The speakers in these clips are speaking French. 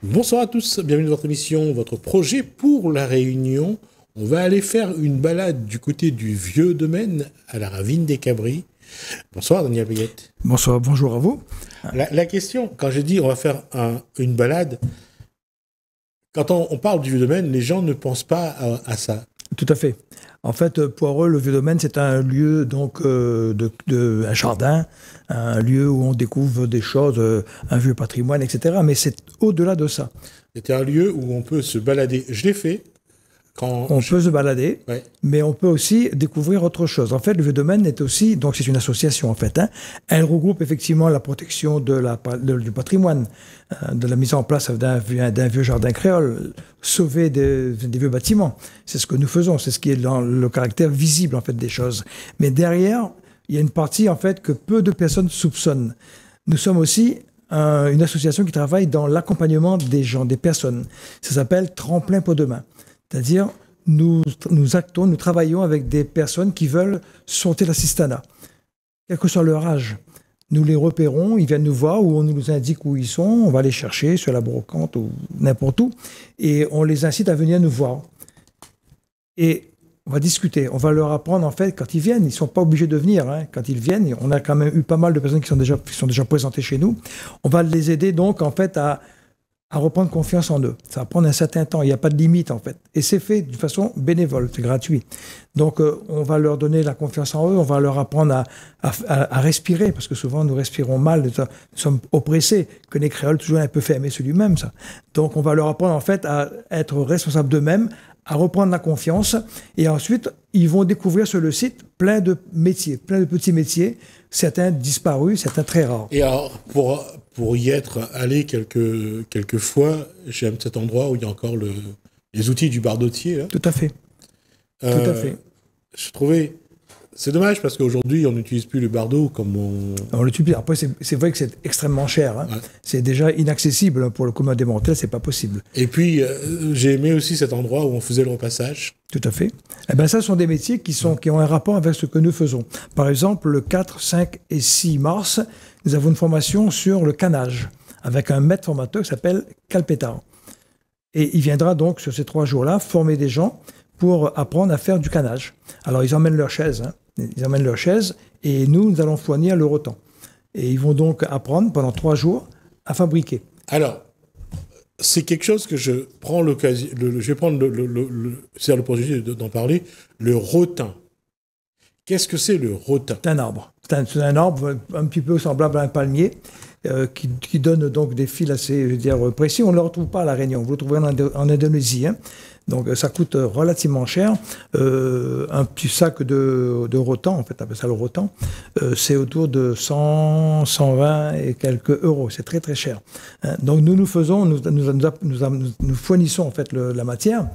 Bonsoir à tous, bienvenue dans votre émission, votre projet pour la Réunion. On va aller faire une balade du côté du Vieux Domaine à la Ravine des Cabris. Bonsoir Daniel Bayette. Bonsoir, bonjour à vous. La question, quand j'ai dit on va faire une balade, quand on parle du Vieux Domaine, les gens ne pensent pas à ça. Tout à fait. En fait, pour eux, le Vieux Domaine, c'est un lieu, donc, un jardin, un lieu où on découvre des choses, un vieux patrimoine, etc. Mais c'est au-delà de ça. C'était un lieu où on peut se balader. Je l'ai fait. On peut se balader, ouais. Mais on peut aussi découvrir autre chose. En fait, le Vieux Domaine est aussi, donc c'est une association en fait. Elle regroupe effectivement la protection du patrimoine, de la mise en place d'un vieux jardin créole, sauver des vieux bâtiments. C'est ce que nous faisons, c'est ce qui est dans le caractère visible en fait des choses. Mais derrière, il y a une partie en fait que peu de personnes soupçonnent. Nous sommes aussi une association qui travaille dans l'accompagnement des gens, des personnes. Ça s'appelle Tremplin Pot de Main. C'est-à-dire, nous travaillons avec des personnes qui veulent sortir l'assistanat, quel que soit leur âge. Nous les repérons, ils viennent nous voir, ou on nous indique où ils sont, on va les chercher sur la brocante ou n'importe où, et on les incite à venir nous voir. Et on va discuter, on va leur apprendre, en fait, quand ils viennent, ils ne sont pas obligés de venir. Quand ils viennent, on a quand même eu pas mal de personnes qui sont déjà présentées chez nous. On va les aider, donc, en fait, à reprendre confiance en eux. Ça va prendre un certain temps, il n'y a pas de limite en fait. Et c'est fait d'une façon bénévole, c'est gratuit. Donc on va leur donner la confiance en eux, on va leur apprendre à respirer, parce que souvent nous respirons mal, nous sommes oppressés, que les créoles toujours un peu fermés sur lui-même. Ça. Donc on va leur apprendre en fait à être responsables d'eux-mêmes, à reprendre la confiance, et ensuite ils vont découvrir sur le site plein de métiers, plein de petits métiers, certains disparus, certains très rares. Et alors, pour y être allé quelques fois, j'aime cet endroit où il y a encore les outils du bardotier. Là. Tout à fait. Tout à fait. Je trouvais... C'est dommage parce qu'aujourd'hui, on n'utilise plus le bardeau comme on l'utilise. Après, c'est vrai que c'est extrêmement cher. Ouais. C'est déjà inaccessible pour le commun des mortels, c'est pas possible. Et puis, j'ai aimé aussi cet endroit où on faisait le repassage. Tout à fait. Eh ben, ça, ce sont des métiers qui ont un rapport avec ce que nous faisons. Par exemple, le 4, 5 et 6 mars, nous avons une formation sur le canage avec un maître formateur qui s'appelle Calpétard. Et il viendra donc, sur ces 3 jours-là, former des gens pour apprendre à faire du canage. Alors, ils emmènent leurs chaises, Ils emmènent leurs chaises et nous allons fournir le rotan. Et ils vont donc apprendre pendant 3 jours à fabriquer. Alors, c'est quelque chose que je prends l'occasion, je vais prendre c'est l'opportunité d'en parler, le rotin. Qu'est-ce que c'est le rotin? C'est un arbre. C'est un arbre un petit peu semblable à un palmier qui donne donc des fils assez, je veux dire, précis. On ne le retrouve pas à La Réunion. Vous le trouvez en Indonésie. Donc ça coûte relativement cher. Un petit sac de rotan, en fait, on appelle ça le rotan, c'est autour de 100, 120 et quelques euros. C'est très très cher. Donc nous fournissons en fait la matière.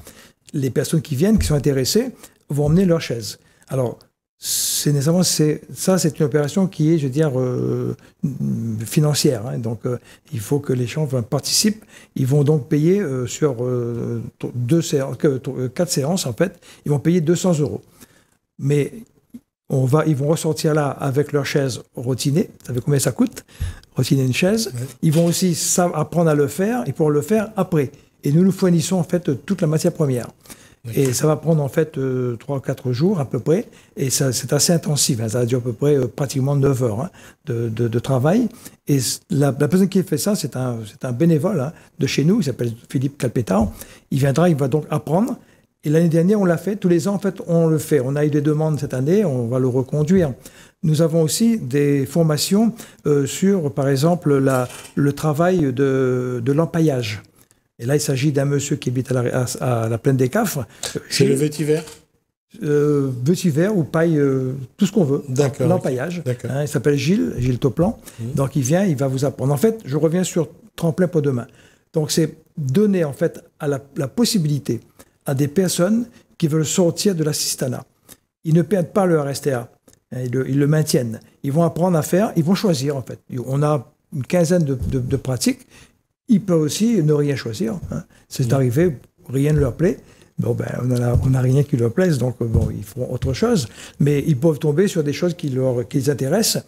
Les personnes qui viennent, qui sont intéressées, vont emmener leurs chaises. Alors c'est une opération qui est, je veux dire, financière. Donc, il faut que les gens participent. Ils vont donc payer sur 4 séances, en fait, ils vont payer 200 euros. Mais ils vont ressortir là avec leur chaise rotinée. Vous savez combien ça coûte, rotiner une chaise? Ouais. Ils vont aussi apprendre à le faire et pour le faire après. Et nous fournissons, en fait, toute la matière première. Et ça va prendre en fait 3 ou 4 jours à peu près, et c'est assez intensif, ça dure à peu près pratiquement 9 heures de travail. Et la personne qui fait ça, c'est un bénévole de chez nous, il s'appelle Philippe Calpétard. Il viendra, il va donc apprendre. Et l'année dernière, on l'a fait, tous les ans en fait, on le fait. On a eu des demandes cette année, on va le reconduire. Nous avons aussi des formations sur, par exemple, le travail de l'empaillage. Et là, il s'agit d'un monsieur qui habite à la plaine des Cafres. C'est le vétiver? Vétiver ou paille, tout ce qu'on veut. D'accord. L'empaillage. Il s'appelle Gilles Toplan. Donc, il vient, il va vous apprendre. En fait, je reviens sur Tremplin Pot de Main. Donc, c'est donner, en fait, la possibilité à des personnes qui veulent sortir de l'assistanat. Ils ne perdent pas leur STA. Ils le maintiennent. Ils vont apprendre à faire, ils vont choisir, en fait. On a une quinzaine de pratiques. Ils peuvent aussi ne rien choisir. C'est arrivé, rien ne leur plaît. Bon, ben, on n'a rien qui leur plaise, donc bon, ils feront autre chose. Mais ils peuvent tomber sur des choses qui les intéressent.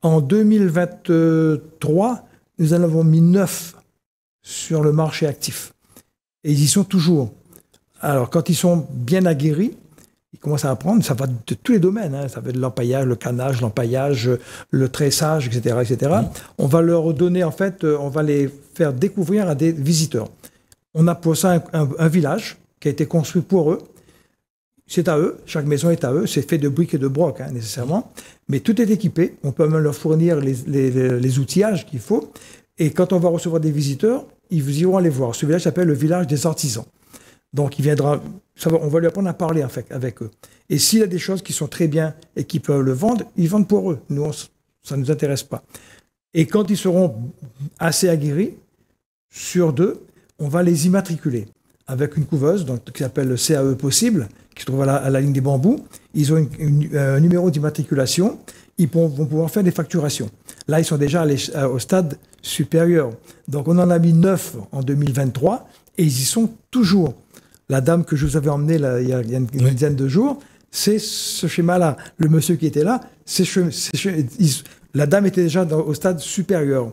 En 2023, nous en avons mis 9 sur le marché actif. Et ils y sont toujours. Alors, quand ils sont bien aguerris, ils commencent à apprendre, ça va de tous les domaines, hein. Ça va de l'empaillage, le canage, l'empaillage, le tressage, etc., etc. On va leur donner, en fait, on va les faire découvrir à des visiteurs. On a pour ça un village qui a été construit pour eux. C'est à eux, chaque maison est à eux, c'est fait de briques et de broc, hein, nécessairement, mais tout est équipé, on peut même leur fournir les outillages qu'il faut, et quand on va recevoir des visiteurs, ils iront aller voir. Ce village s'appelle le village des artisans. Donc il viendra, on va lui apprendre à parler en fait, avec eux. Et s'il a des choses qui sont très bien et qui peuvent le vendre, ils vendent pour eux. Nous, ça ne nous intéresse pas. Et quand ils seront assez aguerris, sur 2, on va les immatriculer avec une couveuse donc, qui s'appelle le CAE possible, qui se trouve à la ligne des bambous. Ils ont un numéro d'immatriculation. Ils vont pouvoir faire des facturations. Là, ils sont déjà au stade supérieur. Donc, on en a mis 9 en 2023 et ils y sont toujours. La dame que je vous avais emmenée là, il y a une dizaine de jours, c'est ce schéma-là. Le monsieur qui était là, la dame était déjà au stade supérieur.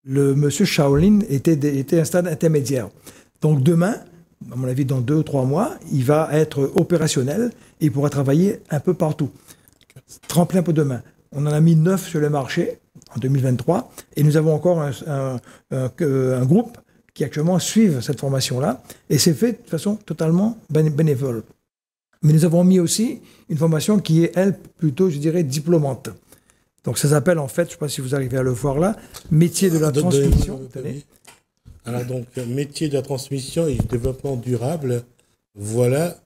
Le monsieur Shaolin était un stade intermédiaire. Donc demain, à mon avis dans 2 ou 3 mois, il va être opérationnel et il pourra travailler un peu partout. Tremplin pour demain. On en a mis 9 sur le marché en 2023 et nous avons encore un groupe qui actuellement suivent cette formation-là, et c'est fait de façon totalement bénévole. Mais nous avons mis aussi une formation qui est, elle, plutôt, je dirais, diplômante. Donc ça s'appelle, en fait, je ne sais pas si vous arrivez à le voir là, métier de la transmission. Alors donc, métier de la transmission et du développement durable, voilà.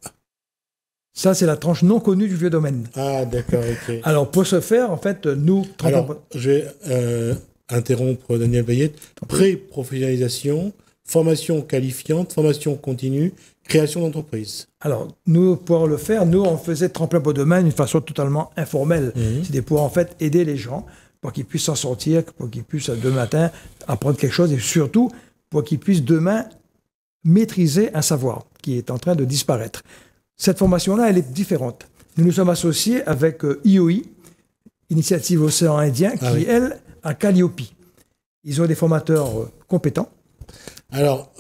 Ça, c'est la tranche non connue du vieux domaine. Ah, d'accord, ok. Alors, pour ce faire, en fait, nous... Alors, je vais interrompre Daniel Bayet. Pré-professionnalisation, formation qualifiante, formation continue, création d'entreprise. Alors, nous, pour le faire, nous, on faisait tremplin pour demain d'une façon totalement informelle. C'était pour, en fait, aider les gens pour qu'ils puissent s'en sortir, pour qu'ils puissent, demain matin, apprendre quelque chose et surtout, pour qu'ils puissent, demain, maîtriser un savoir qui est en train de disparaître. Cette formation-là, elle est différente. Nous nous sommes associés avec IOI, Initiative Océan Indien, qui, elle, a Calliope. Ils ont des formateurs compétents. Alors,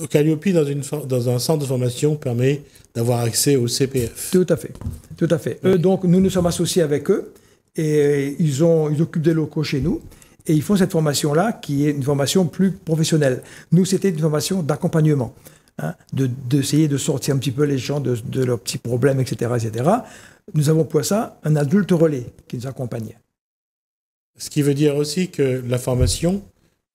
Calliope, dans un centre de formation, permet d'avoir accès au CPF. Tout à fait. Tout à fait. Oui. Donc, nous nous sommes associés avec eux et ils occupent des locaux chez nous et ils font cette formation-là qui est une formation plus professionnelle. Nous, c'était une formation d'accompagnement, hein, d'essayer de sortir un petit peu les gens de leurs petits problèmes, etc., etc. Nous avons pour ça un adulte relais qui nous accompagne. Ce qui veut dire aussi que la formation,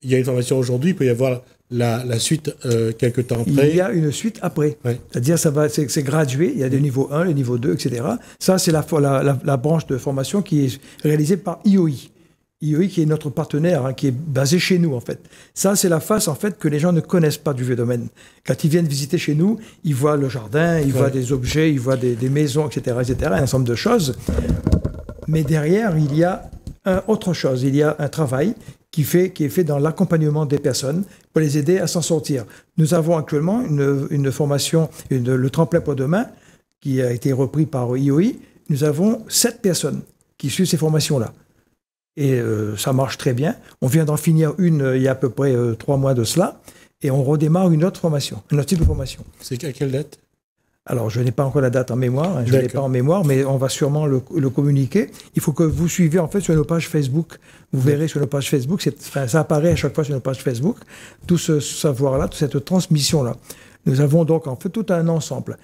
il y a une formation aujourd'hui, il peut y avoir la suite quelques temps après. Il y a une suite après. Oui. C'est-à-dire c'est gradué, il y a des niveaux 1, le niveau 2, etc. Ça, c'est la branche de formation qui est réalisée par IOI. IOI qui est notre partenaire, hein, qui est basé chez nous, en fait. Ça, c'est la face, en fait, que les gens ne connaissent pas du vieux domaine. Quand ils viennent visiter chez nous, ils voient le jardin, ils voient des objets, ils voient des maisons, etc., etc., un ensemble de choses. Mais derrière, il y a autre chose. Il y a un travail qui est fait dans l'accompagnement des personnes pour les aider à s'en sortir. Nous avons actuellement une formation, le tremplin pour demain, qui a été repris par IOI. Nous avons 7 personnes qui suivent ces formations-là. Et ça marche très bien. On vient d'en finir une il y a à peu près 3 mois de cela, et on redémarre une autre formation, un autre type de formation. C'est à quelle date ? Alors, je n'ai pas encore la date en mémoire, hein, je ne l'ai pas en mémoire, mais on va sûrement le communiquer. Il faut que vous suiviez, en fait, sur nos pages Facebook. Vous verrez sur nos pages Facebook, ça apparaît à chaque fois sur nos pages Facebook, tout ce savoir-là, toute cette transmission-là. Nous avons donc, en fait, tout un ensemble.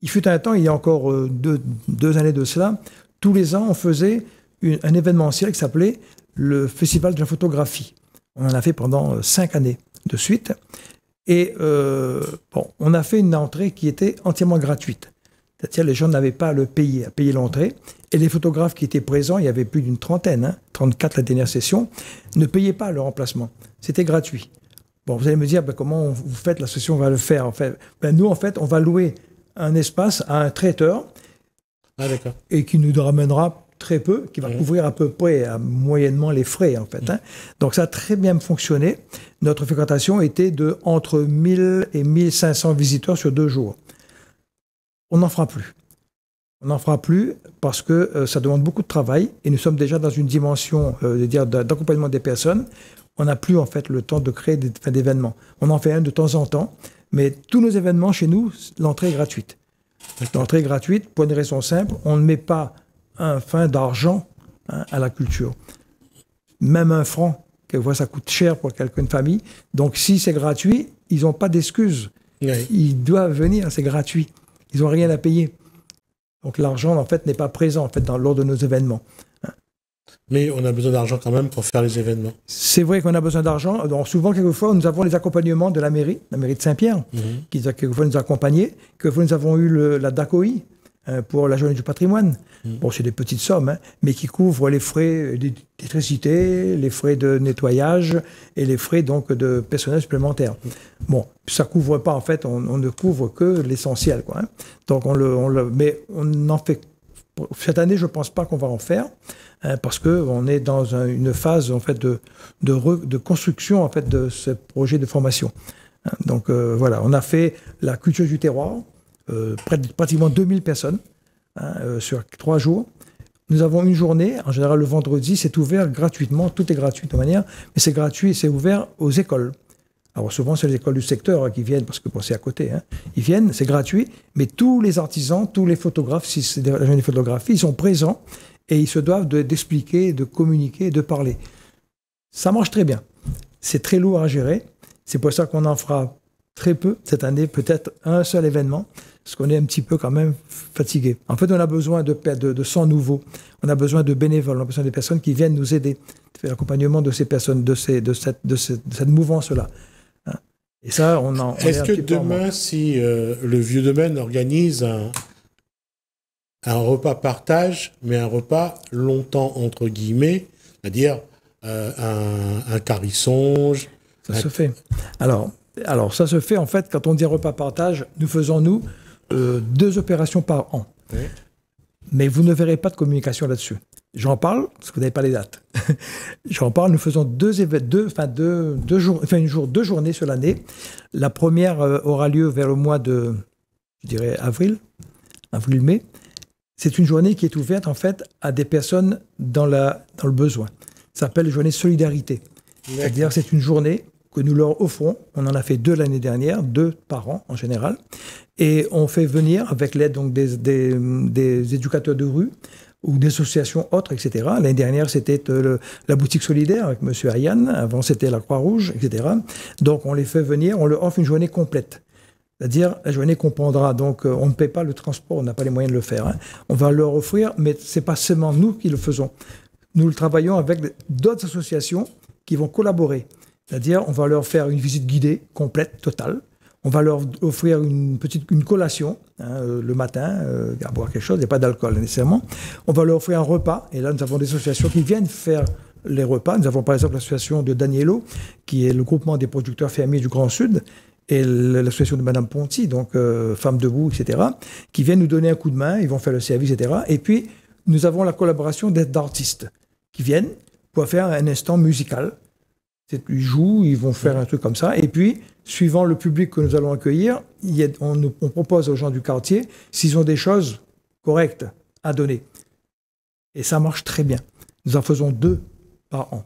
Il fut un temps, il y a encore 2 années de cela, tous les ans, on faisait un événementiel qui s'appelait le Festival de la photographie. On en a fait pendant 5 années de suite. Et on a fait une entrée qui était entièrement gratuite. C'est-à-dire les gens n'avaient pas à payer l'entrée. Et les photographes qui étaient présents, il y avait plus d'une trentaine, hein, 34 la dernière session, ne payaient pas leur emplacement. C'était gratuit. Bon, vous allez me dire, comment vous faites, la session va le faire en fait. Nous, en fait, on va louer un espace à un traiteur et qui nous ramènera très peu, qui va couvrir à peu près moyennement les frais, en fait. Hein. Donc, ça a très bien fonctionné. Notre fréquentation était de entre 1000 et 1500 visiteurs sur 2 jours. On n'en fera plus. On n'en fera plus parce que ça demande beaucoup de travail et nous sommes déjà dans une dimension d'accompagnement des personnes. On n'a plus en fait le temps de créer des événements. On en fait un de temps en temps, mais tous nos événements chez nous, l'entrée est gratuite. L'entrée est gratuite pour une raison simple, on ne met pas un fin d'argent à la culture. Même un franc, quelquefois ça coûte cher pour une famille. Donc si c'est gratuit, ils n'ont pas d'excuses. Oui. Ils doivent venir, c'est gratuit. Ils n'ont rien à payer. Donc l'argent, en fait, n'est pas présent en fait, lors de nos événements. Mais on a besoin d'argent quand même pour faire les événements. C'est vrai qu'on a besoin d'argent. Donc souvent, quelquefois, nous avons les accompagnements de la mairie de Saint-Pierre, qui quelquefois nous a accompagnés. Quelquefois, nous avons eu la DACOI pour la journée du patrimoine. Bon, c'est des petites sommes, mais qui couvrent les frais d'électricité, les frais de nettoyage et les frais donc de personnel supplémentaire. Bon, ça couvre pas, en fait, on ne couvre que l'essentiel, quoi. Donc, mais on en fait. Cette année, je ne pense pas qu'on va en faire, parce qu'on est dans une phase en fait, de construction en fait, de ce projet de formation. Donc voilà, on a fait la culture du terroir, pratiquement 2000 personnes sur 3 jours. Nous avons une journée, en général le vendredi, c'est ouvert gratuitement, tout est gratuit de manière, mais c'est gratuit, c'est ouvert aux écoles. Alors souvent, c'est les écoles du secteur qui viennent, parce que bon, c'est à côté. Ils viennent, c'est gratuit, mais tous les artisans, tous les photographes, si c'est la journée de photographie, ils sont présents et ils se doivent d'expliquer, de communiquer, de parler. Ça marche très bien. C'est très lourd à gérer. C'est pour ça qu'on en fera très peu cette année, peut-être un seul événement, parce qu'on est un petit peu quand même fatigué. En fait, on a besoin de 100 nouveaux. On a besoin de bénévoles, on a besoin de personnes qui viennent nous aider, faire l'accompagnement de ces personnes, de cette mouvance-là. Et ça, Est-ce que demain, si le Vieux Domaine organise un repas partage, mais un repas longtemps entre guillemets, c'est-à-dire un carissonge. Ça se fait. Alors, ça se fait en fait quand on dit repas partage, nous faisons 2 opérations par an. Oui. Mais vous ne verrez pas de communication là-dessus. J'en parle parce que vous n'avez pas les dates. J'en parle. Nous faisons 2 journées sur l'année. La première aura lieu vers le mois de, je dirais, avril-mai. C'est une journée qui est ouverte en fait à des personnes dans le besoin. Ça s'appelle journée solidarité. C'est-à-dire c'est une journée que nous leur offrons. On en a fait 2 l'année dernière, 2 par an en général, et on fait venir avec l'aide donc des éducateurs de rue ou des associations autres, etc. L'année dernière, c'était la boutique solidaire avec M. Ayane. Avant, c'était la Croix-Rouge, etc. Donc, on les fait venir, on leur offre une journée complète. C'est-à-dire, la journée comprendra, donc, on ne paie pas le transport, on n'a pas les moyens de le faire. On va leur offrir, mais ce n'est pas seulement nous qui le faisons. Nous le travaillons avec d'autres associations qui vont collaborer. C'est-à-dire, on va leur faire une visite guidée, complète, totale. On va leur offrir une collation le matin, à boire quelque chose, il n'y a pas d'alcool nécessairement. On va leur offrir un repas, et là nous avons des associations qui viennent faire les repas. Nous avons par exemple l'association de Danielo, qui est le groupement des producteurs fermiers du Grand Sud, et l'association de Madame Ponty, donc Femmes Debout, etc., qui viennent nous donner un coup de main, ils vont faire le service, etc. Et puis nous avons la collaboration d'artistes qui viennent pour faire un instant musical. Ils jouent, ils vont faire un truc comme ça, et puis suivant le public que nous allons accueillir, on propose aux gens du quartier s'ils ont des choses correctes à donner. Et ça marche très bien. Nous en faisons 2 par an.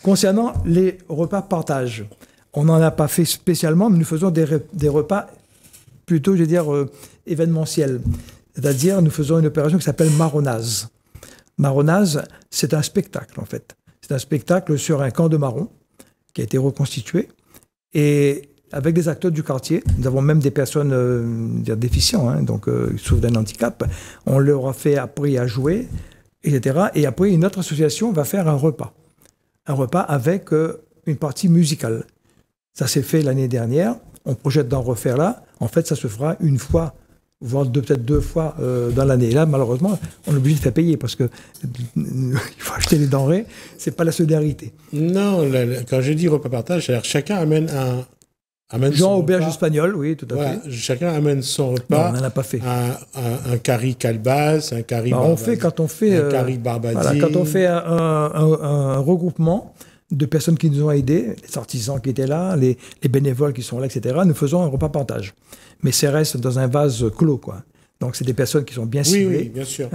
Concernant les repas partage, on n'en a pas fait spécialement, mais nous faisons des repas plutôt, je veux dire, événementiels. C'est-à-dire, nous faisons une opération qui s'appelle Marronase. Marronase, c'est un spectacle, en fait. C'est un spectacle sur un camp de marrons qui a été reconstitué. Et avec des acteurs du quartier, nous avons même des personnes déficientes, donc ils souffrent d'un handicap. On leur a fait appris à jouer, etc. Et après, une autre association va faire un repas. Un repas avec une partie musicale. Ça s'est fait l'année dernière. On projette d'en refaire là. En fait, ça se fera une fois, voire peut-être 2 fois dans l'année. Et là, malheureusement, on est obligé de faire payer parce que il faut acheter les denrées. C'est pas la solidarité. Non, quand je dis repas partage, c'est-à-dire chacun amène Genre auberge espagnole, oui, tout à fait. Chacun amène son repas. Non, on n'en a pas fait. Un curry calebasse, un curry barbadine. Quand on fait un regroupement de personnes qui nous ont aidés, les artisans qui étaient là, les bénévoles qui sont là, etc., nous faisons un repas partage. Mais ça reste dans un vase clos, quoi. Donc, c'est des personnes qui sont bien Oui, ciblées. oui, bien sûr.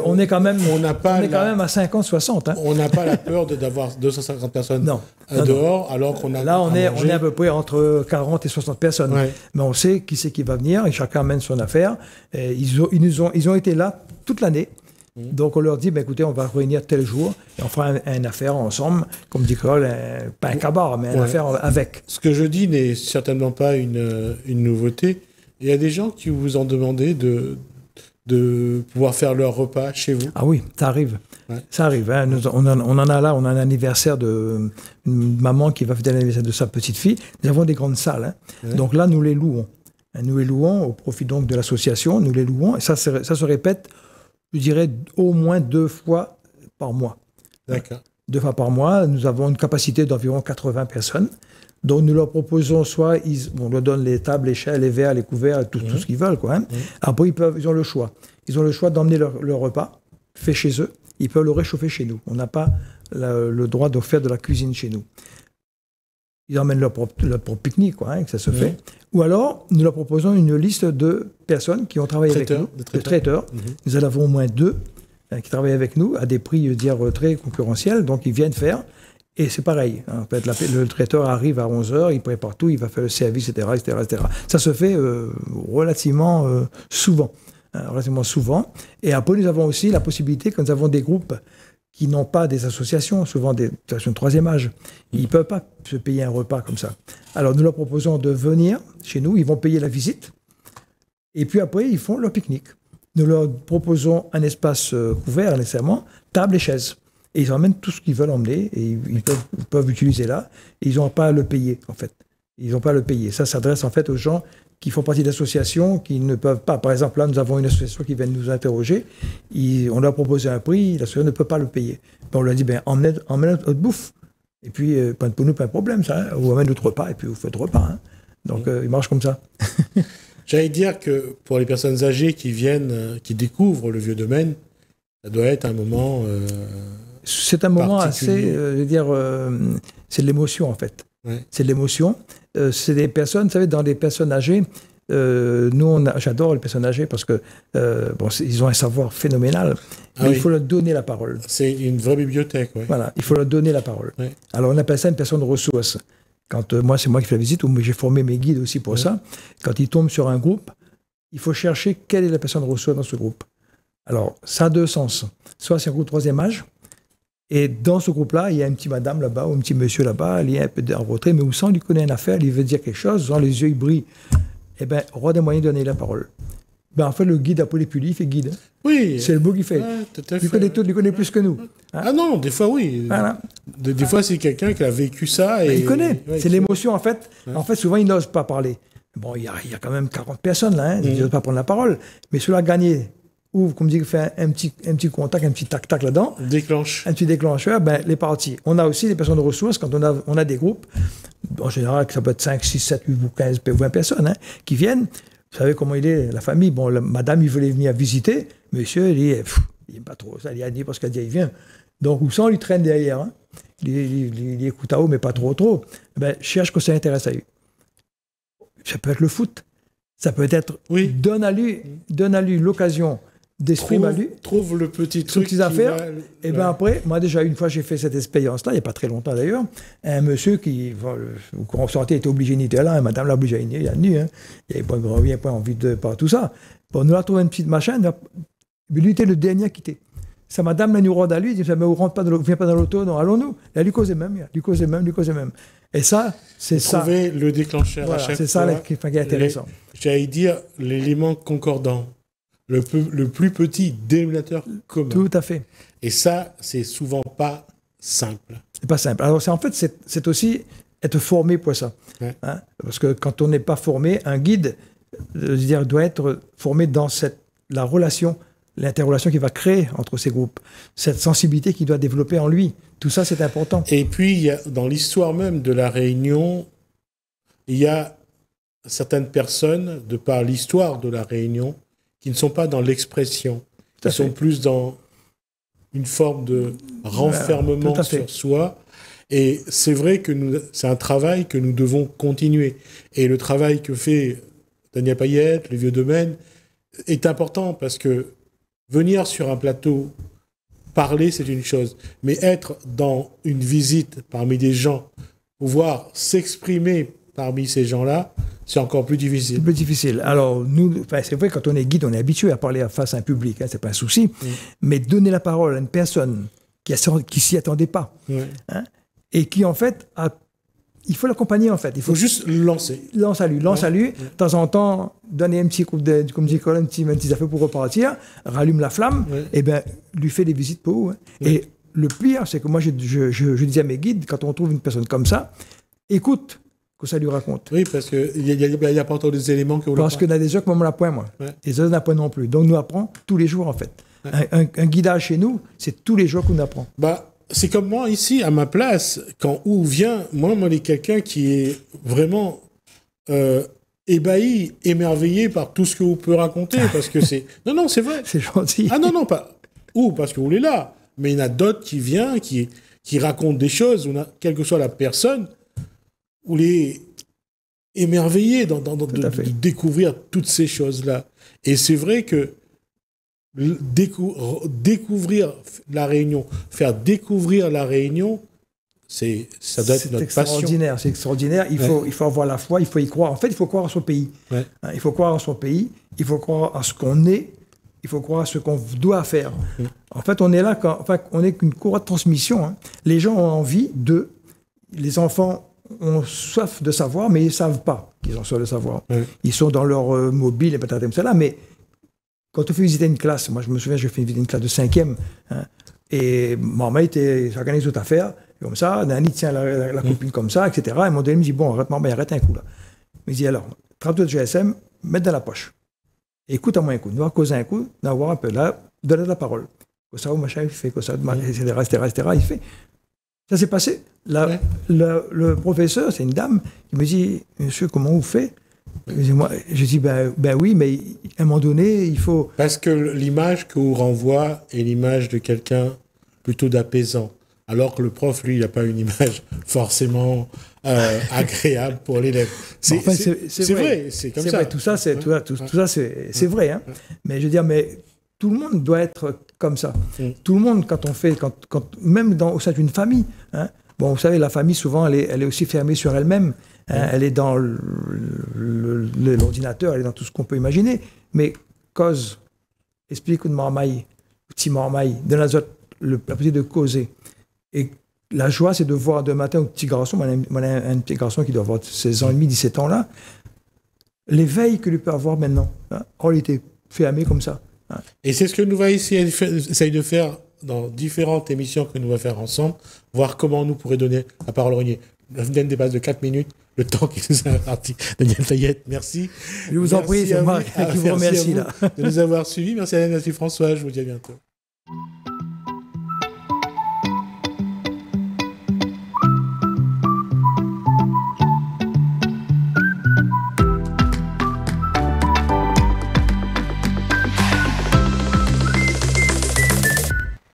On est quand même, on n'a pas quand même à 50, 60. Hein. On n'a pas la peur d'avoir 250 personnes dehors, alors qu'on a. Là, on est à peu près entre 40 et 60 personnes. Ouais. Mais on sait qui c'est qui va venir et chacun amène son affaire. Et ils ont été là toute l'année. Donc, on leur dit, écoutez, on va réunir tel jour et on fera une affaire ensemble, comme dit Carole, pas un cabaret, mais une affaire avec. Ce que je dis n'est certainement pas une nouveauté. Il y a des gens qui vous ont demandé de pouvoir faire leur repas chez vous. Ah oui, ça arrive. Ouais. Ça arrive. Hein. On en a là, on a un anniversaire d'une maman qui va fêter l'anniversaire de sa petite fille. Nous avons des grandes salles. Hein. Ouais. Donc là, nous les louons. Nous les louons au profit donc de l'association. Nous les louons. Et ça se répète, je dirais, au moins 2 fois par mois. D'accord. 2 fois par mois. Nous avons une capacité d'environ 80 personnes. Donc nous leur proposons soit, on leur donne les tables, les chaises, les verres, les couverts, tout ce qu'ils veulent. Quoi, hein. Après, ils ont le choix. Ils ont le choix d'emmener leur repas fait chez eux. Ils peuvent le réchauffer chez nous. On n'a pas le droit de faire de la cuisine chez nous. Ils emmènent leur propre pique-nique, quoi, hein, que ça se fait. Ou alors, nous leur proposons une liste de personnes qui ont travaillé avec nous, de traiteurs. Nous en avons au moins 2 qui travaillent avec nous à des prix, très concurrentiels. Donc, ils viennent faire. Et c'est pareil. Hein, en fait, le traiteur arrive à 11h, il prépare tout, il va faire le service, etc. Ça se fait relativement souvent. Relativement souvent. Et après, nous avons aussi la possibilité, quand nous avons des groupes qui n'ont pas des associations, souvent des associations de 3e âge, ils ne peuvent pas se payer un repas comme ça. Alors, nous leur proposons de venir chez nous, ils vont payer la visite, et puis après, ils font leur pique-nique. Nous leur proposons un espace couvert, nécessairement, table et chaises. Et ils emmènent tout ce qu'ils veulent emmener, et ils peuvent utiliser là, et ils n'ont pas à le payer, en fait. Ils n'ont pas à le payer. Ça s'adresse, en fait, aux gens qui font partie d'associations, qui ne peuvent pas. Par exemple, là, nous avons une association qui vient nous interroger. On leur a proposé un prix, l'association ne peut pas le payer. On leur a dit, emmenez notre bouffe. Et puis, pour nous, pas de problème, ça. Hein. Vous amenez notre repas, et puis vous faites repas. Hein. Donc, il marche comme ça. J'allais dire que pour les personnes âgées qui viennent, qui découvrent le vieux domaine, ça doit être un moment. C'est un moment assez, c'est de l'émotion, en fait. Ouais. C'est de l'émotion. C'est des personnes, vous savez, dans les personnes âgées, j'adore les personnes âgées parce que ils ont un savoir phénoménal, mais il faut leur donner la parole. C'est une vraie bibliothèque, ouais. Voilà, il faut leur donner la parole. Ouais. Alors on appelle ça une personne ressource. Quand c'est moi qui fais la visite, ou j'ai formé mes guides aussi pour ça, quand ils tombent sur un groupe, il faut chercher quelle est la personne ressource dans ce groupe. Alors, ça a 2 sens. Soit c'est un groupe 3e âge, et dans ce groupe-là, il y a une petite madame là-bas ou un petit monsieur là-bas, il est un peu en retrait, mais où sans lui connaît une affaire, il veut dire quelque chose, sans les yeux ils brillent. Eh bien, roi des moyens de donner la parole. En fait, le guide Apollo Puli, il fait guide. Oui. C'est le beau qui fait. Ouais, tout à fait. Il connaît tout, il connaît plus que nous. Hein? Ah non, des fois, oui. Voilà. Des fois, c'est quelqu'un qui a vécu ça. Et... il connaît. Ouais, c'est l'émotion, en fait. Ouais. En fait, souvent, il n'ose pas parler. Bon, il y a quand même 40 personnes là, hein, ils n'osent pas prendre la parole. Mais cela a gagné. Ouvre, comme dit, fait un petit contact, un petit tac-tac là-dedans. Déclenche. Un petit déclencheur, les parties. On a aussi des personnes de ressources, quand on a des groupes, en général, ça peut être 5, 6, 7, 8 ou 15, 20 personnes, hein, qui viennent. Vous savez comment il est, la famille. Bon, madame, il voulait venir visiter. Monsieur, il n'aime pas trop ça. Il a dit parce qu'elle dit, il vient. Donc, où ça, on lui traîne derrière. Hein. Il écoute à haut, mais pas trop. Cherche que ça intéresse à lui. Ça peut être le foot. Ça peut être, donne à lui l'occasion d'exprimer à lui. Trouve le petit truc. Ses affaires. Et après, moi, déjà, une fois, j'ai fait cette expérience-là, il n'y a pas très longtemps d'ailleurs. Un monsieur qui, au courant sortait, était obligé de là, madame l'a obligé à venir, il a venu. Hein. Il n'avait pas envie de par tout ça. Bon, nous a trouvé une petite machin, lui était le dernier à quitter. Sa madame, elle nous rend à lui, il dit, mais on rentre pas viens pas dans l'auto, non, allons-nous. Elle lui causait même. Et ça, c'est ça. Trouver le déclencheur à chaque fois. C'est ça qui est intéressant. J'allais dire l'élément concordant. Le plus petit dénominateur commun. Tout à fait. Et ça, c'est souvent pas simple. C'est pas simple. Alors, en fait, c'est aussi être formé pour ça. Ouais. Hein? Parce que quand on n'est pas formé, un guide doit être formé dans la relation, l'interrelation qu'il va créer entre ces groupes, cette sensibilité qu'il doit développer en lui. Tout ça, c'est important. Et puis, dans l'histoire même de la Réunion, il y a certaines personnes, de par l'histoire de la Réunion, qui ne sont pas dans l'expression, qui sont plus dans une forme de renfermement sur soi. Et c'est vrai que c'est un travail que nous devons continuer. Et le travail que fait Daniel Payette, le Vieux Domaine, est important parce que venir sur un plateau, parler, c'est une chose. Mais être dans une visite parmi des gens, pouvoir s'exprimer parmi ces gens-là, c'est encore plus difficile. C'est plus difficile. Alors, nous, c'est vrai, quand on est guide, on est habitué à parler face à un public, hein, c'est pas un souci. Mais donner la parole à une personne qui s'y attendait pas, hein, et qui, en fait, il faut l'accompagner, en fait. Il faut juste lancer. Lance à lui. De temps en temps, donner un petit coup de, comme dit Colin, un petit affaire pour repartir, rallume la flamme, et bien, lui fait des visites pour vous. Hein. Et le pire, c'est que moi, je disais à mes guides, quand on trouve une personne comme ça, écoute que ça lui raconte. Oui, parce qu'il n'y a pas encore des éléments que vous Parce qu'il y a des heures que moi, on l'apprend, moi. Et les autres n'apprennent pas non plus. Donc, nous apprend tous les jours, en fait. Un guidage chez nous, c'est tous les jours qu'on apprend. C'est comme moi, ici, à ma place, quand où vient, moi, on est quelqu'un qui est vraiment ébahi, émerveillé par tout ce que vous pouvez raconter, parce que c'est... Non, c'est vrai. C'est gentil. Ah non, pas... Ou parce que vous l'êtes là. Mais il y en a d'autres qui viennent, qui racontent des choses, quelle que soit la personne, vous les émerveillez de découvrir toutes ces choses-là. Et c'est vrai que découvrir la Réunion, faire découvrir la Réunion, ça doit être notre passion. C'est extraordinaire. Il faut avoir la foi, il faut y croire. En fait, il faut croire à son pays. Il faut croire à son pays, il faut croire à ce qu'on est, il faut croire à ce qu'on doit faire. En fait, on est là, on n'est qu'une courroie de transmission. Hein. Les gens ont envie les enfants ont soif de savoir, mais ils ne savent pas qu'ils ont soif de savoir. Ils sont dans leur mobile et peut-être comme ça, mais quand on fait visiter une classe, moi je me souviens, j'ai fait visiter une classe de 5e, hein, et maman s'organise toute affaire, comme ça, Nani tient la copine comme ça, etc. Et à un moment donné, il me dit, bon, arrête maman, arrête un coup là. Il me dit, alors, trappe de GSM, mets dans la poche. Et écoute à moi un coup, nous allons causer un coup, nous allons voir un peu là, donner la parole. Comme ça, machin, il fait, comme ça, etc., il fait. Ça s'est passé. Le professeur, c'est une dame, qui me dit, monsieur, comment vous faites? Je dis, ben oui, mais à un moment donné, il faut... Parce que l'image que vous renvoie est l'image de quelqu'un plutôt d'apaisant. Alors que le prof, lui, il n'a pas une image forcément agréable pour l'élève. C'est vrai, c'est comme ça. Vrai, tout ça, c'est vrai. Hein. Mais je veux dire, mais tout le monde doit être comme ça. Tout le monde, même au sein d'une famille, hein, bon, vous savez, la famille, souvent, elle est aussi fermée sur elle-même. Hein, elle est dans l'ordinateur, elle est dans tout ce qu'on peut imaginer. Mais cause, explique une marmaille, petit marmaille, donne la possibilité de causer. Et la joie, c'est de voir demain matin un petit garçon, moi, un petit garçon qui doit avoir 16 ans et demi, 17 ans là, l'éveil que lui peut avoir maintenant. Hein, il était fermé comme ça. Hein. Et c'est ce que nous va essayer de faire dans différentes émissions que nous allons faire ensemble, voir comment nous pourrions donner la parole au Régnier. La finale dépasse de 4 minutes, le temps qui nous est imparti. Daniel Fayette, merci. Je vous en prie, c'est moi qui vous remercie. De nous avoir suivis. Merci à François, je vous dis à bientôt.